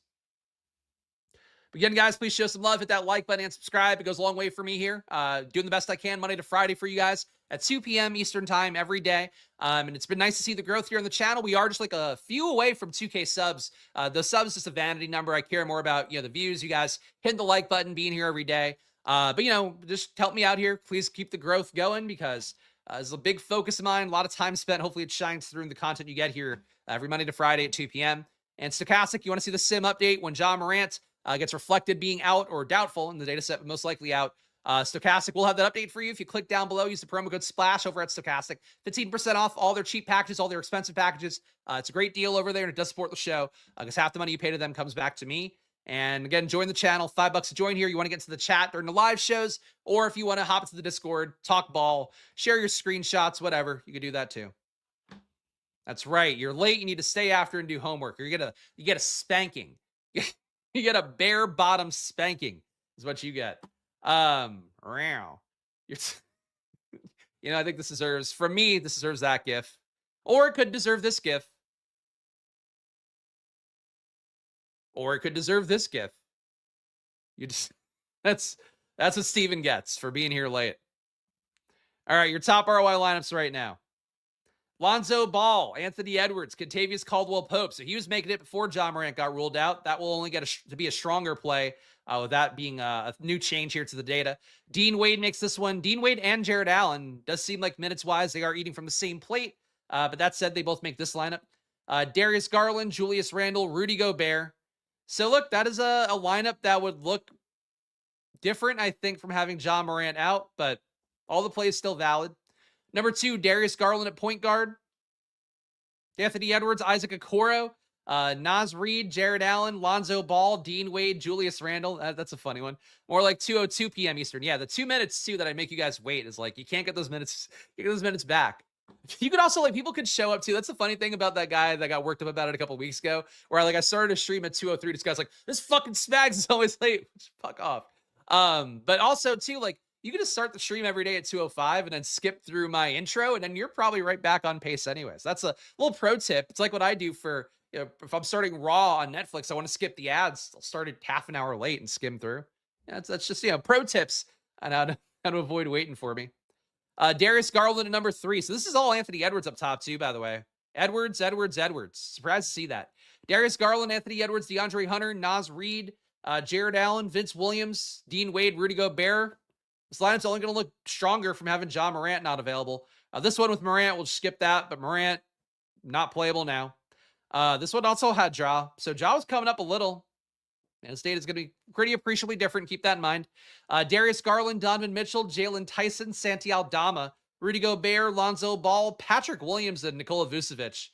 Again, guys, please show some love. Hit that like button and subscribe. It goes a long way for me here. Doing the best I can Monday to Friday for you guys at 2 p.m. Eastern time every day. And it's been nice to see the growth here on the channel. We are just like a few away from 2K subs. The subs is just a vanity number. I care more about, the views. You guys hitting the like button, being here every day. But, just help me out here. Please keep the growth going because it's a big focus of mine. A lot of time spent. Hopefully it shines through in the content you get here every Monday to Friday at 2 p.m. And Stokastic, you want to see the sim update when John Morant gets reflected being out or doubtful in the data set, but most likely out. Stokastic will have that update for you. If you click down below, use the promo code SPLASH over at Stokastic. 15% off all their cheap packages, all their expensive packages. It's a great deal over there, and it does support the show because half the money you pay to them comes back to me. And again, join the channel. $5 to join here. You want to get into the chat during the live shows, or if you want to hop into the Discord, talk ball, share your screenshots, whatever, you can do that too. That's right. You're late. You need to stay after and do homework. Or you get a spanking. You get a bare bottom spanking is what you get. Wow. You're I think this deserves, from me, this deserves that gif. Or it could deserve this gif. Or it could deserve this gif. You just that's that's what Steven gets for being here late. All right, your top ROI lineups right now. Lonzo Ball, Anthony Edwards, Kentavious Caldwell-Pope. So he was making it before Ja Morant got ruled out. That will only get to be a stronger play with that being a new change here to the data. Dean Wade makes this one. Dean Wade and Jared Allen does seem like minutes-wise they are eating from the same plate. But that said, they both make this lineup. Darius Garland, Julius Randle, Rudy Gobert. So look, that is a lineup that would look different, I think, from having Ja Morant out, but all the plays still valid. Number 2, Darius Garland at point guard. Anthony Edwards, Isaac Okoro, Naz Reid, Jared Allen, Lonzo Ball, Dean Wade, Julius Randle. That's a funny one. More like 2:02 p.m. Eastern. Yeah, the 2 minutes too that I make you guys wait is like you can't get those minutes. You get those minutes back. You could also people could show up too. That's the funny thing about that guy that got worked up about it a couple weeks ago, where I started a stream at 2:03. This guy's like, this fucking Spags is always late. Fuck off. But also too you can just start the stream every day at 2:05 and then skip through my intro, and then you're probably right back on pace anyways. That's a little pro tip. It's like what I do for, if I'm starting Raw on Netflix, I want to skip the ads. I'll start it half an hour late and skim through. Yeah, that's just, pro tips on how to avoid waiting for me. Darius Garland at number 3. So this is all Anthony Edwards up top too, by the way. Edwards. Surprised to see that. Darius Garland, Anthony Edwards, DeAndre Hunter, Naz Reid, Jared Allen, Vince Williams, Dean Wade, Rudy Gobert. This lineup's only going to look stronger from having Ja Morant not available. This one with Morant, we'll skip that, but Morant, not playable now. This one also had Ja. So Ja was coming up a little. And his data is going to be pretty appreciably different. Keep that in mind. Darius Garland, Donovan Mitchell, Jalen Tyson, Santi Aldama, Rudy Gobert, Lonzo Ball, Patrick Williams, and Nikola Vucevic.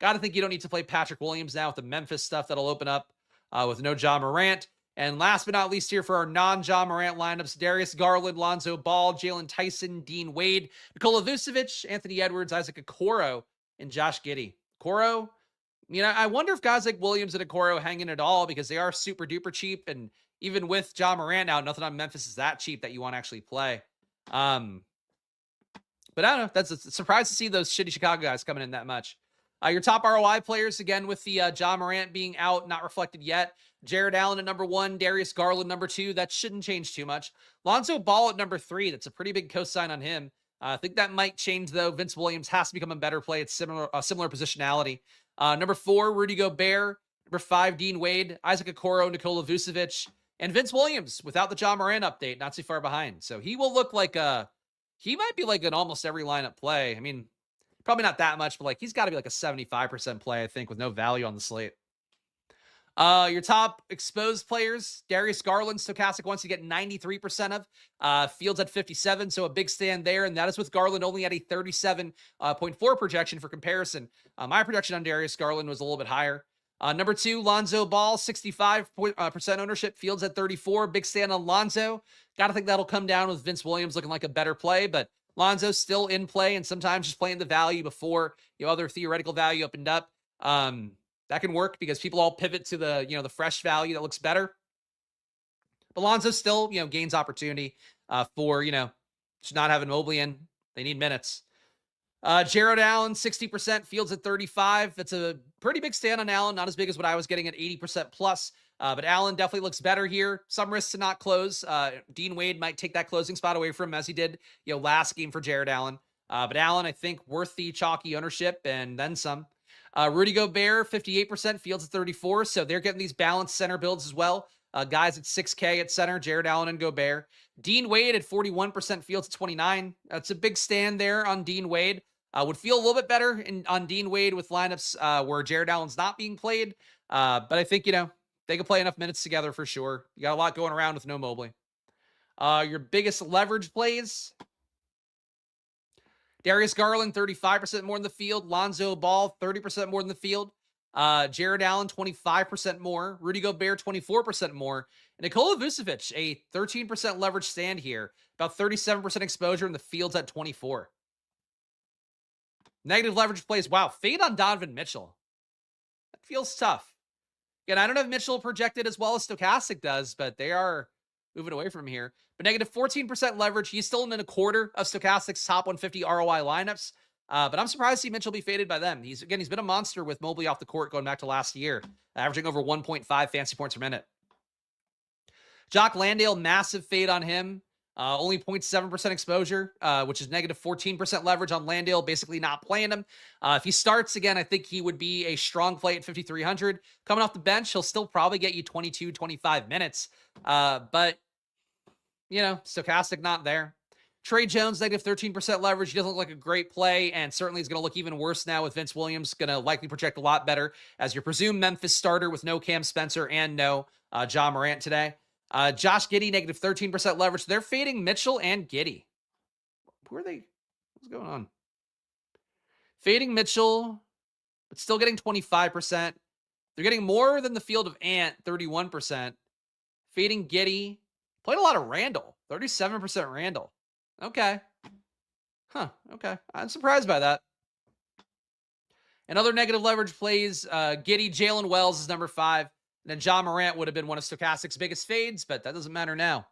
Got to think you don't need to play Patrick Williams now with the Memphis stuff that'll open up with no Ja Morant. And last but not least here for our non-Ja Morant lineups, Darius Garland, Lonzo Ball, Jalen Tyson, Dean Wade, Nikola Vucevic, Anthony Edwards, Isaac Okoro, and Josh Giddey. Okoro, I wonder if guys like Williams and Okoro hang in at all because they are super duper cheap. And even with Ja Morant out, nothing on Memphis is that cheap that you want to actually play. But I don't know. That's a surprise to see those shitty Chicago guys coming in that much. Your top ROI players, again, with the Ja Morant being out, not reflected yet. Jared Allen at number 1, Darius Garland number 2. That shouldn't change too much. Lonzo Ball at number 3. That's a pretty big cosign on him. I think that might change, though. Vince Williams has to become a better play. It's similar positionality. Number 4, Rudy Gobert. Number 5, Dean Wade. Isaac Okoro, Nikola Vucevic. And Vince Williams, without the Ja Morant update, not too far behind. So he will look like he might be like an almost every lineup play. I mean, probably not that much, but he's got to be like a 75% play, I think, with no value on the slate. Your top exposed players, Darius Garland, Stokastic wants to get 93% of. Fields at 57, so a big stand there, and that is with Garland only at a 37.4 projection for comparison. My projection on Darius Garland was a little bit higher. Number 2, Lonzo Ball, 65% ownership. Fields at 34, big stand on Lonzo. Got to think that'll come down with Vince Williams looking like a better play, but Lonzo's still in play and sometimes just playing the value before other theoretical value opened up. That can work because people all pivot to the the fresh value that looks better. But Lonzo still gains opportunity for just not having Mobley in. They need minutes. Jared Allen, 60%, Fields at 35. That's a pretty big stand on Allen, not as big as what I was getting at 80% plus. But Allen definitely looks better here. Some risks to not close. Dean Wade might take that closing spot away from him as he did last game for Jared Allen. But Allen, I think, worth the chalky ownership and then some. Rudy Gobert, 58%, Fields at 34. So they're getting these balanced center builds as well. Guys at 6K at center, Jared Allen and Gobert. Dean Wade at 41%, Fields at 29. That's a big stand there on Dean Wade. Would feel a little bit better on Dean Wade with lineups where Jared Allen's not being played. But I think, they can play enough minutes together for sure. You got a lot going around with no Mobley. Your biggest leverage plays. Darius Garland, 35% more in the field. Lonzo Ball, 30% more in the field. Jared Allen, 25% more. Rudy Gobert, 24% more. And Nikola Vucevic, a 13% leverage stand here. About 37% exposure in the fields at 24. Negative leverage plays. Wow. Fade on Donovan Mitchell. That feels tough. Again, I don't have Mitchell projected as well as Stokastic does, but they are moving away from him here. But negative 14% leverage. He's still in a quarter of Stokastic's top 150 ROI lineups. But I'm surprised to see Mitchell be faded by them. He's been a monster with Mobley off the court going back to last year, averaging over 1.5 fantasy points per minute. Jock Landale, massive fade on him. Only 0.7% exposure, which is negative 14% leverage on Landale, basically not playing him. If he starts again, I think he would be a strong play at 5,300. Coming off the bench, he'll still probably get you 22, 25 minutes. But, Stokastic not there. Trey Jones, negative 13% leverage. He doesn't look like a great play, and certainly is going to look even worse now with Vince Williams. Going to likely project a lot better as your presumed Memphis starter with no Cam Spencer and no Ja Morant today. Josh Giddey, negative 13% leverage. They're fading Mitchell and Giddey. Who are they? What's going on? Fading Mitchell, but still getting 25%. They're getting more than the field of Ant, 31%. Fading Giddey. Played a lot of Randall, 37% Randall. Okay. Okay. I'm surprised by that. And other negative leverage plays, Giddey, Jalen Wells is number 5. And then Ja Morant would have been one of Stokastic's biggest fades, but that doesn't matter now.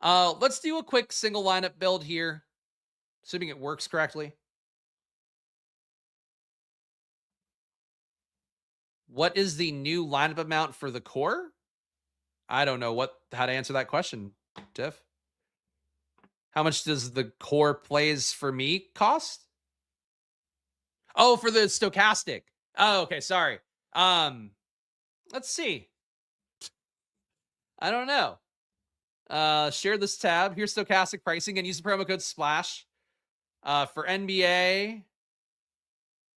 Let's do a quick single lineup build here, assuming it works correctly. What is the new lineup amount for the core? I don't know how to answer that question, Tiff. How much does the core plays for me cost? Oh, for the Stokastic. Oh, okay. Sorry. Let's see. I don't know. Share this tab. Here's Stokastic pricing and use the promo code SPLASH. For NBA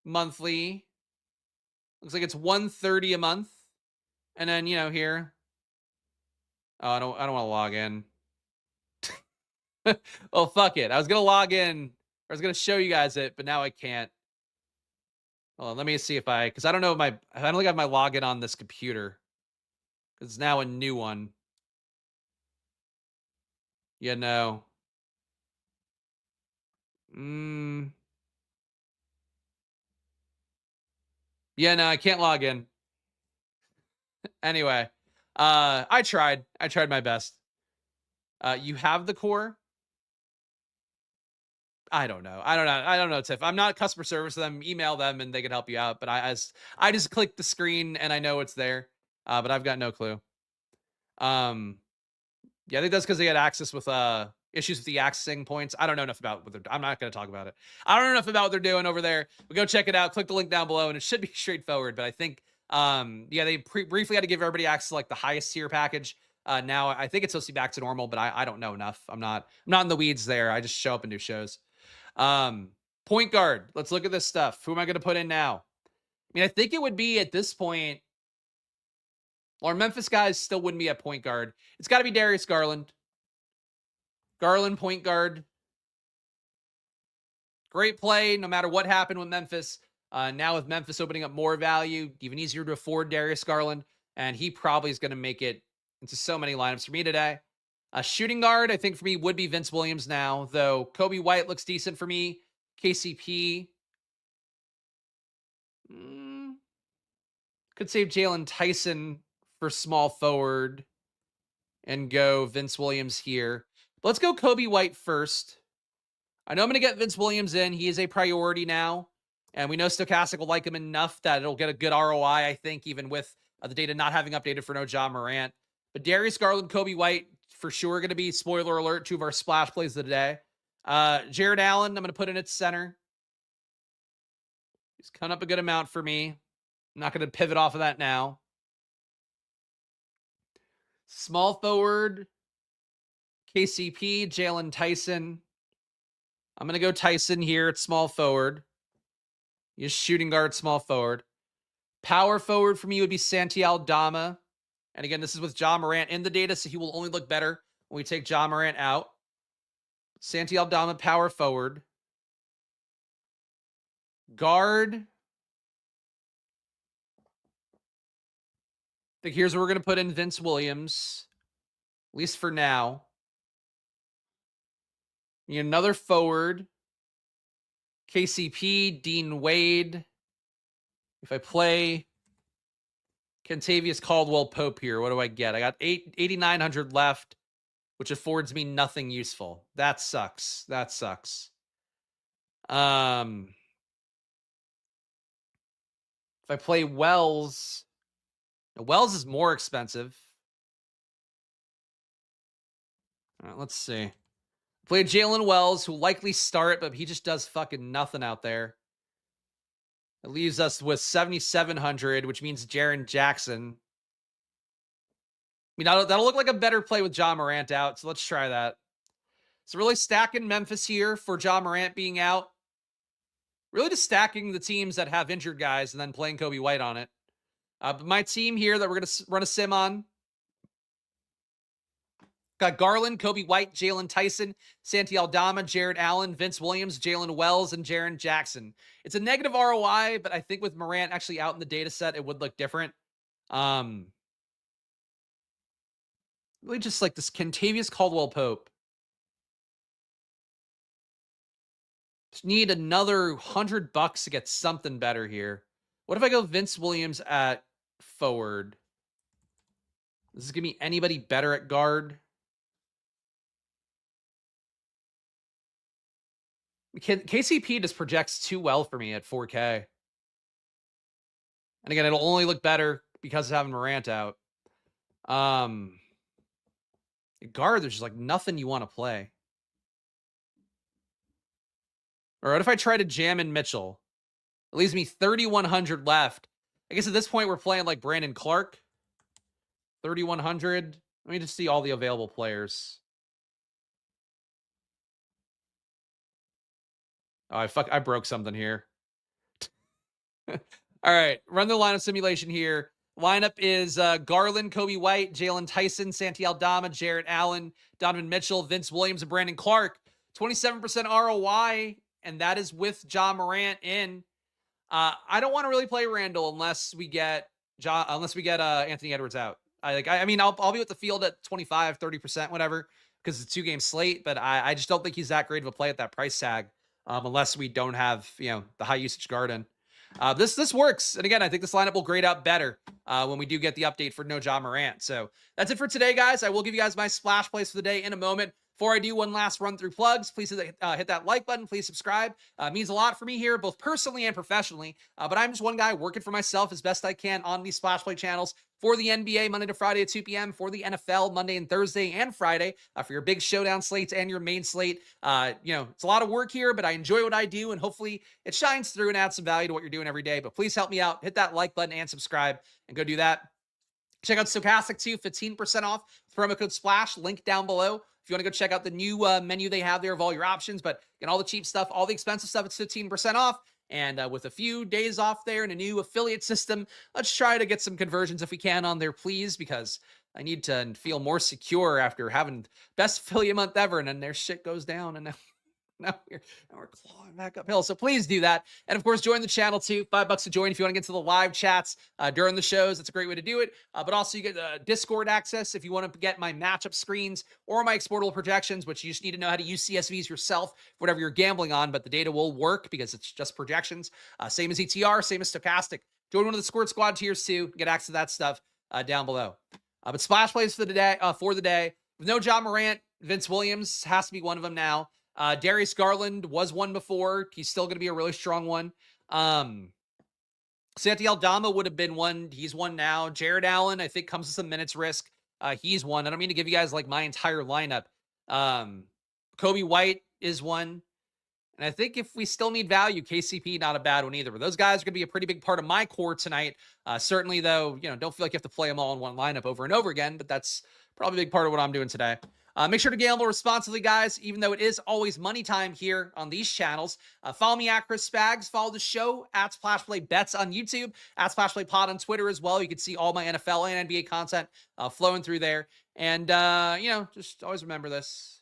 monthly. Looks like it's $130 a month. And then, here. Oh, I don't want to log in. Well, fuck it. I was going to log in. I was going to show you guys it, but now I can't. Hold on, let me see because I don't know I don't think I have my login on this computer. It's now a new one. Yeah, no. Yeah, no, I can't log in. Anyway, I tried my best. You have the core? I don't know, Tiff. I'm not customer service to them. Email them and they can help you out. But I just click the screen and I know it's there. But I've got no clue. Yeah, I think that's because they had access with issues with the accessing points. I don't know enough about what I'm not going to talk about it. I don't know enough about what they're doing over there. But go check it out. Click the link down below, and it should be straightforward. But I think, they briefly had to give everybody access to like the highest tier package. Now I think it's supposed to be back to normal, but I don't know enough. I'm not in the weeds there. I just show up and do shows. Point guard. Let's look at this stuff. Who am I going to put in now? I mean, I think it would be at this point. Our Memphis guys still wouldn't be at point guard. It's got to be Darius Garland. Garland, point guard. Great play, no matter what happened with Memphis. Now with Memphis opening up more value, even easier to afford Darius Garland. And he probably is going to make it into so many lineups for me today. Shooting guard, I think for me, would be Vince Williams now. Though Kobe White looks decent for me. KCP. Could save Jalen Tyson for small forward and go Vince Williams here. But let's go Kobe White first. I know I'm going to get Vince Williams in. He is a priority now. And we know Stokastic will like him enough that it'll get a good ROI, I think, even with the data not having updated for no Ja Morant. But Darius Garland, Kobe White, for sure going to be, spoiler alert, 2 of our splash plays of the day. Jared Allen, I'm going to put in at center. He's coming up a good amount for me. I'm not going to pivot off of that now. Small forward, KCP, Jalen Tyson. I'm going to go Tyson here at small forward. He's shooting guard, small forward. Power forward for me would be Santi Aldama. And again, this is with Ja Morant in the data, so he will only look better when we take Ja Morant out. Santi Aldama, power forward. Guard. I think here's where we're going to put in Vince Williams, at least for now. Need another forward. KCP, Dean Wade. If I play Kentavious Caldwell Pope here, what do I get? I got 8,900 left, which affords me nothing useful. That sucks. That sucks. If I play Wells is more expensive. All right, let's see. Play Jalen Wells, who likely start, but he just does fucking nothing out there. It leaves us with 7,700, which means Jaren Jackson. I mean, that'll look like a better play with Ja Morant out, so let's try that. So really stacking Memphis here for Ja Morant being out. Really just stacking the teams that have injured guys and then playing Kobe White on it. But my team here that we're going to run a sim on. Got Garland, Kobe White, Jalen Tyson, Santi Aldama, Jared Allen, Vince Williams, Jalen Wells, and Jaren Jackson. It's a negative ROI, but I think with Morant actually out in the data set, it would look different. Really just like this Kentavious Caldwell Pope. Just need another $100 to get something better here. What if I go Vince Williams at forward? This is going to be anybody better at guard? KCP just projects too well for me at 4K. And again, it'll only look better because of having Morant out. Guard, there's just like nothing you want to play. Or what if I try to jam in Mitchell? It leaves me 3,100 left. I guess at this point we're playing like Brandon Clark. 3,100. Let me just see all the available players. Oh, I broke something here. All right, run the lineup simulation here. Lineup is Garland, Kobe White, Jalen Tyson, Santi Aldama, Jared Allen, Donovan Mitchell, Vince Williams, and Brandon Clark. 27% ROI, and that is with Ja Morant in. I don't want to really play Randall unless we get Anthony Edwards out. I mean, I'll be with the field at 25, 30%, whatever, because it's a 2-game slate, but I just don't think he's that great of a play at that price tag, unless we don't have, the high usage garden. This works. And again, I think this lineup will grade out better when we do get the update for no Ja Morant. So that's it for today, guys. I will give you guys my splash plays for the day in a moment. Before I do one last run through plugs, please hit that like button. Please subscribe. It means a lot for me here, both personally and professionally. But I'm just one guy working for myself as best I can on these splash play channels for the NBA Monday to Friday at 2 p.m., for the NFL Monday and Thursday and Friday, for your big showdown slates and your main slate. It's a lot of work here, but I enjoy what I do, and hopefully it shines through and adds some value to what you're doing every day. But please help me out. Hit that like button and subscribe, and go do that. Check out Stokastic too, 15% off. Promo code SPLASH, link down below. If you want to go check out the new menu they have there of all your options, but all the cheap stuff, all the expensive stuff, it's 15% off. And with a few days off there and a new affiliate system, let's try to get some conversions if we can on there, please, because I need to feel more secure after having best affiliate month ever, and then their shit goes down, and now we're clawing back uphill. So please do that. And of course, join the channel too. $5 to join if you want to get to the live chats during the shows. That's a great way to do it. But also you get Discord access if you want to get my matchup screens or my exportable projections, which you just need to know how to use CSVs yourself, whatever you're gambling on, but the data will work because it's just projections. Same as ETR, same as Stokastic. Join one of the Squirt Squad tiers too. Get access to that stuff down below. But splash plays for the day. With no Ja Morant, Vince Williams has to be one of them now. Darius Garland was one before. He's still going to be a really strong one. Santi Aldama would have been one. He's one now. Jared Allen, I think, comes with some minutes risk. He's one. I don't mean to give you guys like my entire lineup. Kobe White is one. And I think if we still need value, KCP, not a bad one either. But those guys are going to be a pretty big part of my core tonight. Certainly, though, don't feel like you have to play them all in one lineup over and over again. But that's probably a big part of what I'm doing today. Make sure to gamble responsibly, guys, even though it is always money time here on these channels. Follow me at Chris Spags. Follow the show at Splash Play Bets on YouTube, at Splash Play Pod on Twitter as well. You can see all my NFL and NBA content flowing through there. And, just always remember this.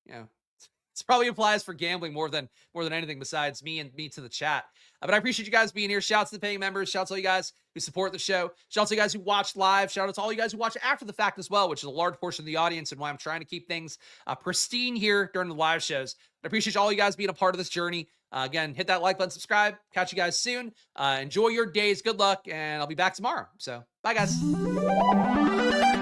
This probably applies for gambling more than anything besides me and me to the chat. But I appreciate you guys being here. Shout out to the paying members. Shout out to all you guys who support the show. Shout out to you guys who watch live. Shout out to all you guys who watch after the fact as well, which is a large portion of the audience and why I'm trying to keep things pristine here during the live shows. I appreciate all you guys being a part of this journey. Again, hit that like button, subscribe. Catch you guys soon. Enjoy your days. Good luck, and I'll be back tomorrow. So bye, guys.